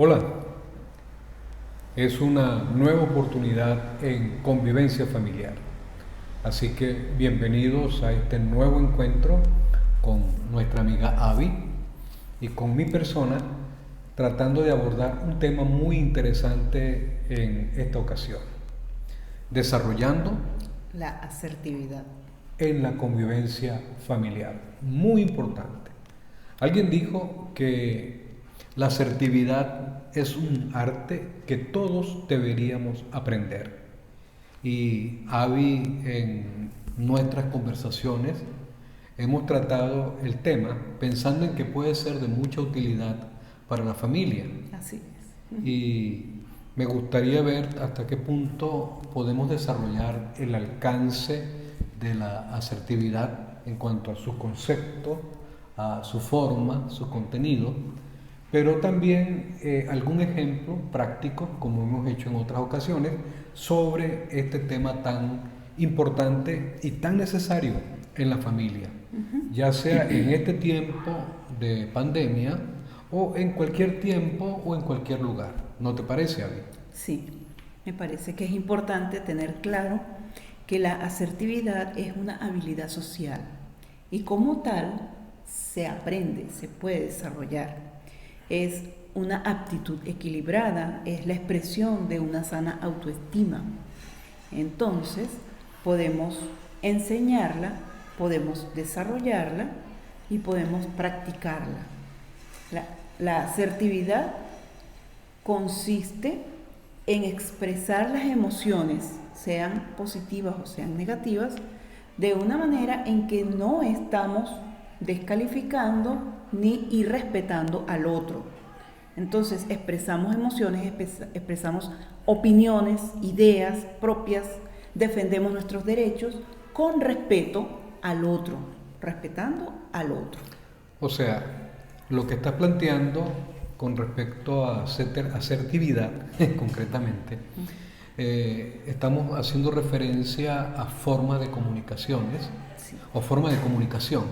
Hola, es una nueva oportunidad en convivencia familiar. Así que bienvenidos a este nuevo encuentro con nuestra amiga Avi y con mi persona, tratando de abordar un tema muy interesante en esta ocasión, desarrollando La asertividad. en la convivencia familiar. Muy importante. Alguien dijo que la asertividad es un arte que todos deberíamos aprender. Y Avi, en nuestras conversaciones, hemos tratado el tema pensando en que puede ser de mucha utilidad para la familia. Así es. Y me gustaría ver hasta qué punto podemos desarrollar el alcance de la asertividad en cuanto a su concepto, a su forma, su contenido, pero también algún ejemplo práctico, como hemos hecho en otras ocasiones, sobre este tema tan importante y tan necesario en la familia, ya sea en este tiempo de pandemia o en cualquier tiempo o en cualquier lugar. ¿No te parece, Abby? Sí, me parece que es importante tener claro que la asertividad es una habilidad social y como tal se aprende, se puede desarrollar. Es una aptitud equilibrada, es la expresión de una sana autoestima. Entonces, podemos enseñarla, podemos desarrollarla y podemos practicarla. La asertividad consiste en expresar las emociones, sean positivas o sean negativas, de una manera en que no estamos descalificando ni irrespetando al otro. Entonces expresamos emociones, expresamos opiniones, ideas propias, defendemos nuestros derechos con respeto al otro, respetando al otro. O sea, lo que estás planteando con respecto a asertividad, concretamente, estamos haciendo referencia a formas de comunicaciones Sí. o forma de comunicación.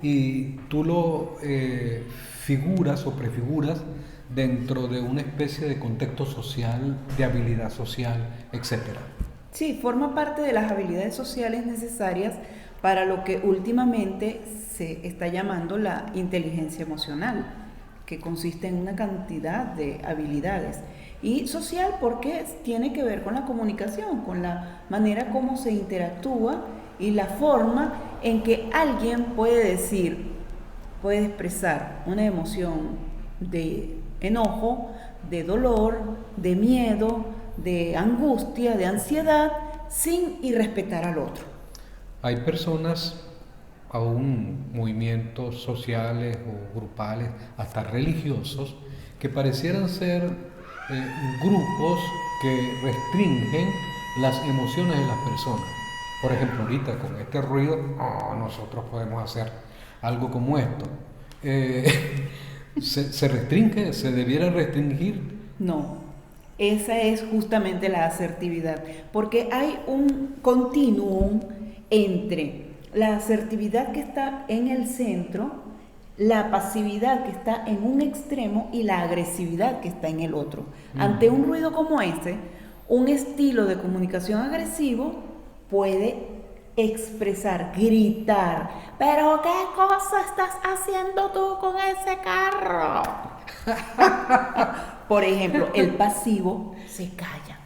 Y tú lo figuras o prefiguras dentro de una especie de contexto social, de habilidad social, etcétera. Sí, forma parte de las habilidades sociales necesarias para lo que últimamente se está llamando la inteligencia emocional, que consiste en una cantidad de habilidades. Y social porque tiene que ver con la comunicación, con la manera como se interactúa y la forma en que alguien puede decir, puede expresar una emoción de enojo, de dolor, de miedo, de angustia, de ansiedad, sin irrespetar al otro. Hay personas, aún movimientos sociales o grupales, hasta religiosos, que parecieran ser grupos que restringen las emociones de las personas. Por ejemplo, ahorita con este ruido, nosotros podemos hacer algo como esto. Eh, se restringe, se debiera restringir. No, esa es justamente la asertividad, porque hay un continuum entre la asertividad que está en el centro, la pasividad que está en un extremo y la agresividad que está en el otro. Ante un ruido como este, un estilo de comunicación agresivo puede expresar, gritar, pero ¿qué cosa estás haciendo tú con ese carro? Por ejemplo, el pasivo se calla,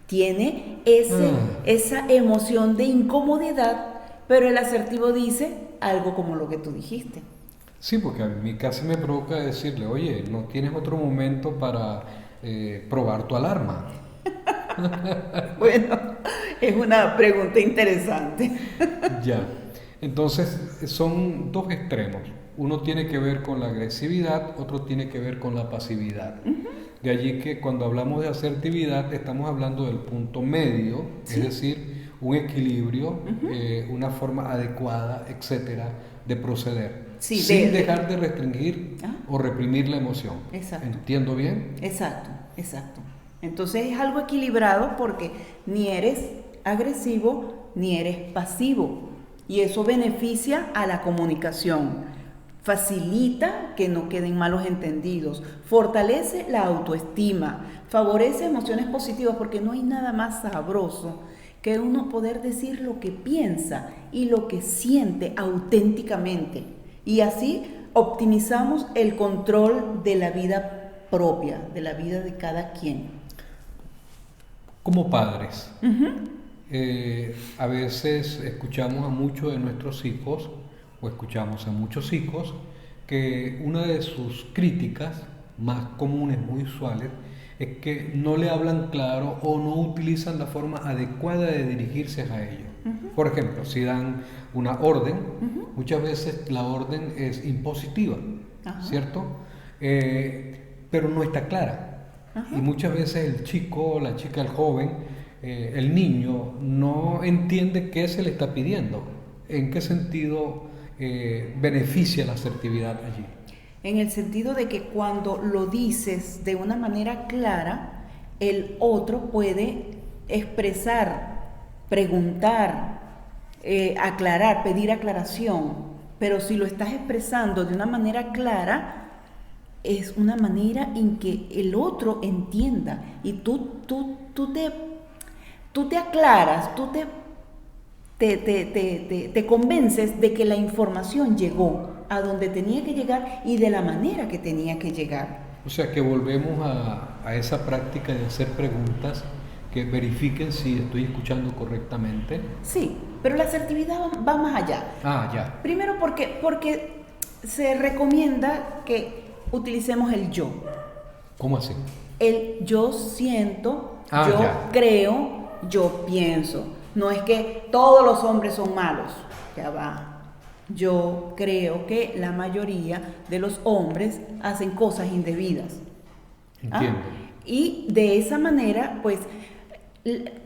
tiene esa emoción de incomodidad, pero el asertivo dice algo como lo que tú dijiste. Sí, porque a mí casi me provoca decirle, oye, ¿no tienes otro momento para probar tu alarma? Bueno, es una pregunta interesante. Ya. Entonces, son dos extremos. Uno tiene que ver con la agresividad, otro tiene que ver con la pasividad. De allí que cuando hablamos de asertividad estamos hablando del punto medio, Sí. es decir, un equilibrio, una forma adecuada, etcétera, de proceder, Sí, sin dejar de restringir Ah, o reprimir la emoción. exacto. ¿Entiendo bien? Exacto, exacto. Entonces es algo equilibrado porque ni eres agresivo ni eres pasivo y eso beneficia a la comunicación. facilita que no queden malos entendidos, fortalece la autoestima, favorece emociones positivas, porque no hay nada más sabroso que uno poder decir lo que piensa y lo que siente auténticamente. Y así optimizamos el control de la vida propia, de la vida de cada quien. Como padres, a veces escuchamos a muchos de nuestros hijos, o escuchamos a muchos hijos, que una de sus críticas más comunes, muy usuales, es que no le hablan claro o no utilizan la forma adecuada de dirigirse a ellos. Por ejemplo, si dan una orden, muchas veces la orden es impositiva, ¿cierto? Pero no está clara. Y muchas veces el chico, la chica, el joven, el niño no entiende qué se le está pidiendo, en qué sentido beneficia la asertividad allí. En el sentido de que cuando lo dices de una manera clara, el otro puede expresar, preguntar, aclarar, pedir aclaración. Pero si lo estás expresando de una manera clara, es una manera en que el otro entienda. Y tú te aclaras, tú te convences de que la información llegó a donde tenía que llegar y de la manera que tenía que llegar. O sea que volvemos a esa práctica de hacer preguntas que verifiquen si estoy escuchando correctamente. Sí, pero la asertividad va más allá. Ya. Primero porque se recomienda que utilicemos el yo. ¿Cómo así? El yo siento, yo creo, yo pienso. No es que todos los hombres son malos, ya va. Yo creo que la mayoría de los hombres hacen cosas indebidas. Entiendo. Y de esa manera, pues,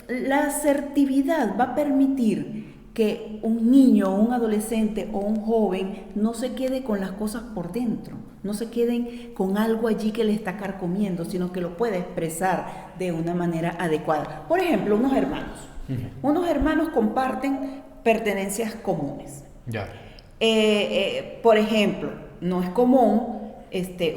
la asertividad va a permitir que un niño, un adolescente o un joven no se quede con las cosas por dentro, no se queden con algo allí que le está carcomiendo, sino que lo pueda expresar de una manera adecuada. Por ejemplo, unos hermanos. Unos hermanos comparten pertenencias comunes. Ya. Por ejemplo, no es común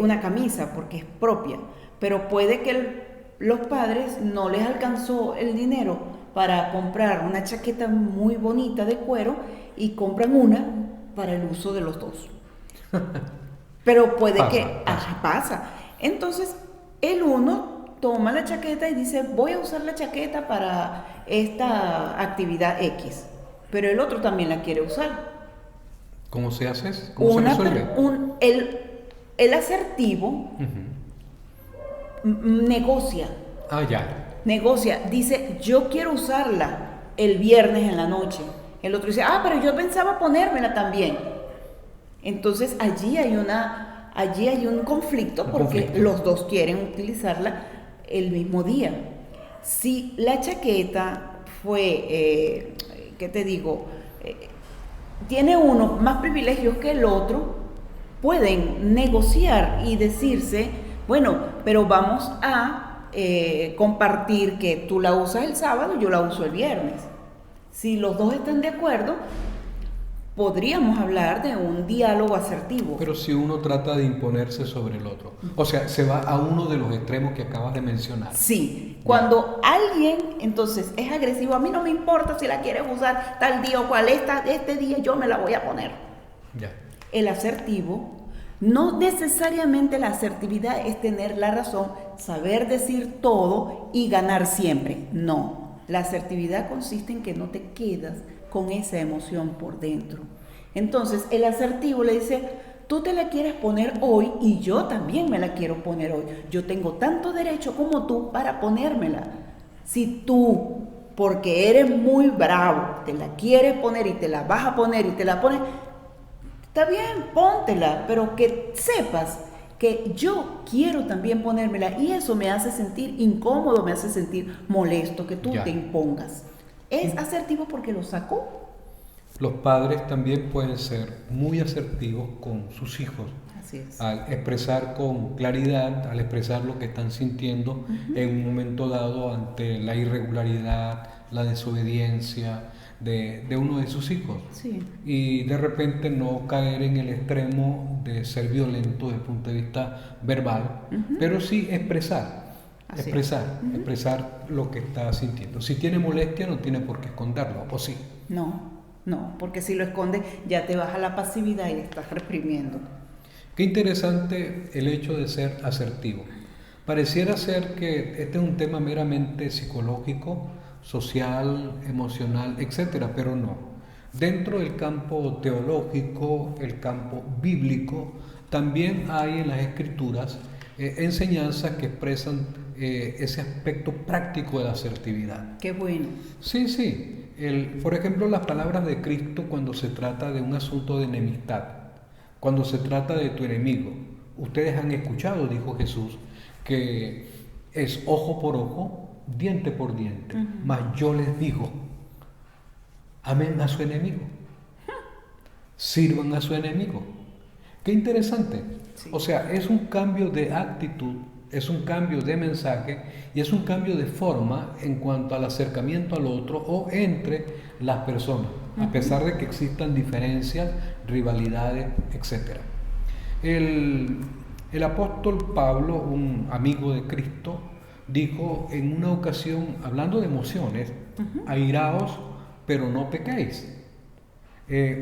una camisa porque es propia, pero puede que los padres no les alcanzó el dinero para comprar una chaqueta muy bonita de cuero y compran una para el uso de los dos. Pero puede pasa. Entonces, el uno toma la chaqueta y dice, voy a usar la chaqueta para esta actividad X, pero el otro también la quiere usar. ¿Cómo se hace eso? ¿Cómo se resuelve? El asertivo negocia. Ya. Negocia, dice, yo quiero usarla el viernes en la noche. El otro dice, pero yo pensaba ponérmela también. Entonces allí hay un conflicto porque los dos quieren utilizarla el mismo día. Si la chaqueta fue, ¿qué te digo? Tiene uno más privilegios que el otro, pueden negociar y decirse, bueno, pero vamos a compartir que tú la usas el sábado y yo la uso el viernes. Si los dos están de acuerdo, podríamos hablar de un diálogo asertivo. Pero si uno trata de imponerse sobre el otro, o sea, se va a uno de los extremos que acabas de mencionar. Sí, cuando alguien entonces es agresivo, a mí no me importa si la quieres usar tal día o cual, este día yo me la voy a poner. Ya. El asertivo, no necesariamente la asertividad es tener la razón, saber decir todo y ganar siempre. No, la asertividad consiste en que no te quedas con esa emoción por dentro. Entonces el asertivo le dice, tú te la quieres poner hoy y yo también me la quiero poner hoy. Yo tengo tanto derecho como tú para ponérmela. Si tú, porque eres muy bravo, te la quieres poner y te la vas a poner y te la pones, está bien, póntela, pero que sepas que yo quiero también ponérmela y eso me hace sentir incómodo, me hace sentir molesto que tú te impongas. Es asertivo porque lo sacó. Los padres también pueden ser muy asertivos con sus hijos. Así es. Al expresar con claridad, al expresar lo que están sintiendo en un momento dado ante la irregularidad, la desobediencia, de uno de sus hijos. Sí. Y de repente no caer en el extremo de ser violento desde el punto de vista verbal, pero sí expresar. Así Expresar lo que está sintiendo. Si tiene molestia, no tiene por qué esconderlo, ¿o sí? No, porque si lo escondes ya te vas a la pasividad y estás reprimiendo. Qué interesante el hecho de ser asertivo. Pareciera ser que este es un tema meramente psicológico, social, emocional, etcétera, pero no. Dentro del campo teológico, el campo bíblico, también hay en las escrituras enseñanzas que expresan ese aspecto práctico de la asertividad. Qué bueno. Sí. Por ejemplo, las palabras de Cristo cuando se trata de un asunto de enemistad, cuando se trata de tu enemigo. Ustedes han escuchado, dijo Jesús, que es ojo por ojo, diente por diente. Mas yo les digo, amen a su enemigo, sirvan a su enemigo. Qué interesante. Sí. O sea, es un cambio de actitud, es un cambio de mensaje y es un cambio de forma en cuanto al acercamiento al otro o entre las personas, a pesar de que existan diferencias, rivalidades, etc. El apóstol Pablo, un amigo de Cristo, dijo en una ocasión, hablando de emociones, airaos, pero no pequéis.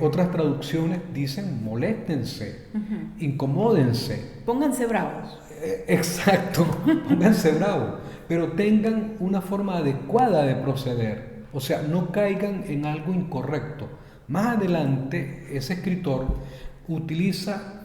Otras traducciones dicen moléstense, incomódense. Pónganse bravos. Exacto, pónganse bravos, pero tengan una forma adecuada de proceder, o sea, no caigan en algo incorrecto. Más adelante, ese escritor utiliza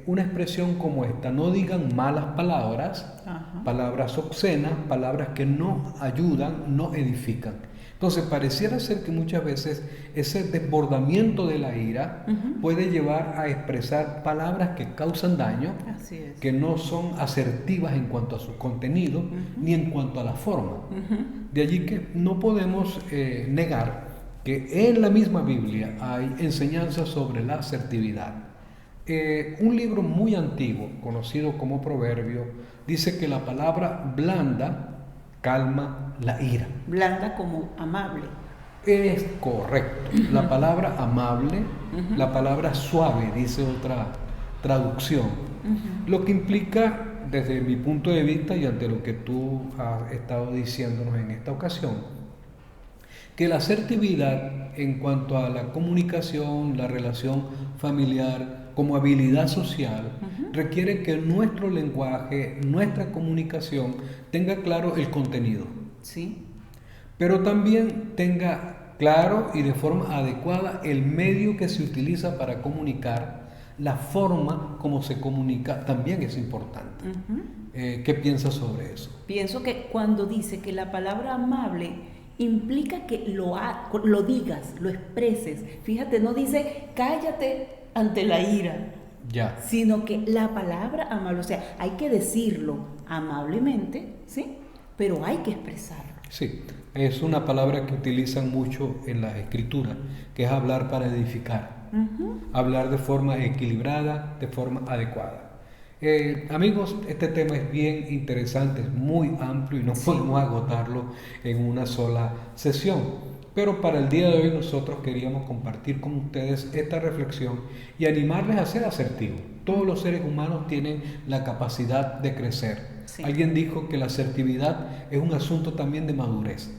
una expresión como esta: no digan malas palabras, palabras obscenas, palabras que no ayudan, no edifican. Entonces, pareciera ser que muchas veces ese desbordamiento de la ira puede llevar a expresar palabras que causan daño, Así es. que no son asertivas en cuanto a su contenido ni en cuanto a la forma. De allí que no podemos negar que en la misma Biblia hay enseñanzas sobre la asertividad. Un libro muy antiguo, conocido como Proverbio, dice que la palabra blanda calma la ira. Blanda como amable. Es correcto. La palabra amable, la palabra suave, dice otra traducción. Lo que implica, desde mi punto de vista y ante lo que tú has estado diciéndonos en esta ocasión, que la asertividad en cuanto a la comunicación, la relación familiar, como habilidad social, requiere que nuestro lenguaje, nuestra comunicación tenga claro el contenido. Sí. Pero también tenga claro y de forma adecuada el medio que se utiliza para comunicar, la forma como se comunica también es importante. ¿Qué piensas sobre eso? Pienso que cuando dice que la palabra amable implica que lo digas, lo expreses. Fíjate, no dice cállate ante la ira, sino que la palabra amable, o sea, hay que decirlo amablemente, ¿sí? Pero hay que expresarlo. Sí, es una palabra que utilizan mucho en la escritura, que es hablar para edificar, hablar de forma equilibrada, de forma adecuada. Amigos, este tema es bien interesante, es muy amplio y no podemos agotarlo en una sola sesión. Pero para el día de hoy nosotros queríamos compartir con ustedes esta reflexión y animarles a ser asertivos. Todos los seres humanos tienen la capacidad de crecer. Sí. Alguien dijo que la asertividad es un asunto también de madurez,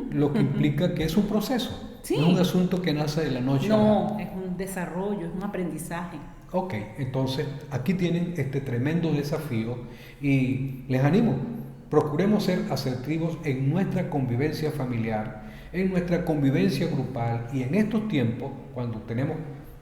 lo que implica que es un proceso, no es un asunto que nace de la noche a la mañana. No, es un desarrollo, es un aprendizaje. Ok, entonces aquí tienen este tremendo desafío y les animo, procuremos ser asertivos en nuestra convivencia familiar, en nuestra convivencia grupal y en estos tiempos, cuando tenemos,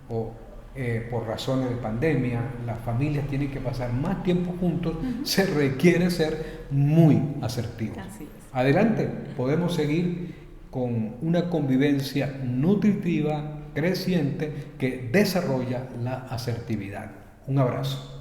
por razones de pandemia, las familias tienen que pasar más tiempo juntos, se requiere ser muy asertivos. Así es. Adelante, podemos seguir con una convivencia nutritiva, creciente, que desarrolla la asertividad. Un abrazo.